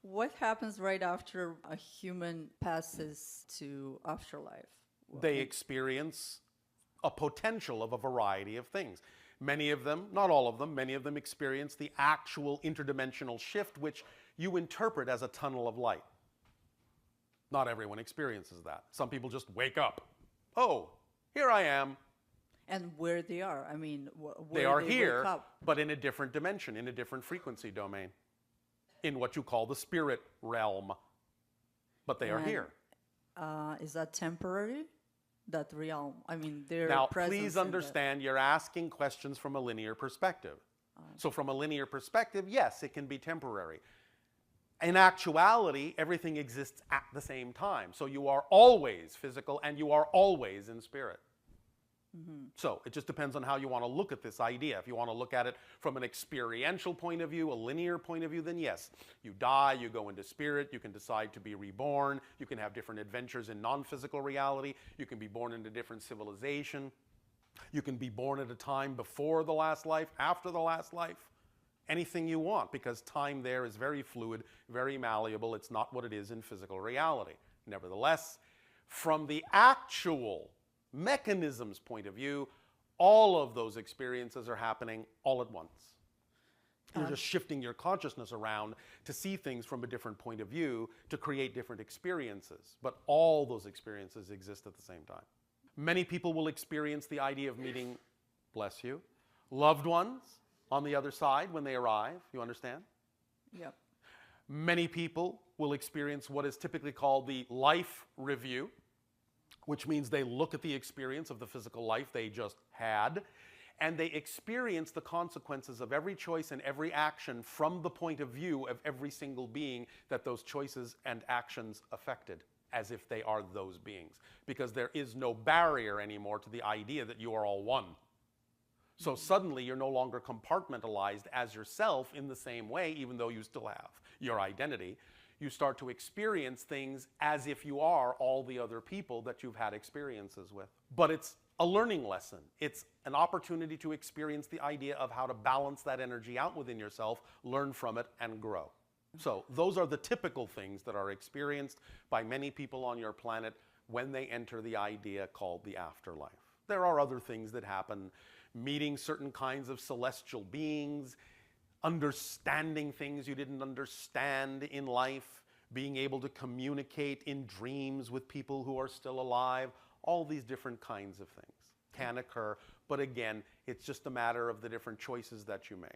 What happens right after a human passes to afterlife? They experience a potential of a variety of things. Many of them, not all of them, many of them experience the actual interdimensional shift, which you interpret as a tunnel of light. Not everyone experiences that. Some people just wake up. Oh, here I am. And where they are, I mean, where They are they here, wake up. but in a different dimension, in a different frequency domain, in what you call the spirit realm. But they are And, here. Is that temporary? That realm? I mean, their Now, presence please in understand, you're asking questions from a linear perspective. So from a linear perspective, yes, it can be temporary. In actuality, everything exists at the same time. So you are always physical and you are always in spirit. So it just depends on how you want to look at this idea. If you want to look at it from an experiential point of view, a linear point of view, then yes, you die, you go into spirit, you can decide to be reborn, you can have different adventures in non-physical reality, you can be born into different civilization, you can be born at a time before the last life, after the last life, anything you want, because time there is very fluid, very malleable. It's not what it is in physical reality. Nevertheless, from the actual mechanism's point of view, all of those experiences are happening all at once. You're just shifting your consciousness around to see things from a different point of view to create different experiences. But all those experiences exist at the same time. Many people will experience the idea of meeting, bless you, loved ones on the other side when they arrive. You understand? Yep. Many people will experience what is typically called the life review, which means they look at the experience of the physical life they just had, and they experience the consequences of every choice and every action from the point of view of every single being that those choices and actions affected, as if they are those beings. Because there is no barrier anymore to the idea that you are all one. So suddenly you're no longer compartmentalized as yourself in the same way, even though you still have your identity. You start to experience things as if you are all the other people that you've had experiences with. But it's a learning lesson. It's an opportunity to experience the idea of how to balance that energy out within yourself, learn from it, and grow. So those are the typical things that are experienced by many people on your planet when they enter the idea called the afterlife. There are other things that happen, meeting certain kinds of celestial beings, understanding things you didn't understand in life, being able to communicate in dreams with people who are still alive. All these different kinds of things can occur, but again, it's just a matter of the different choices that you make.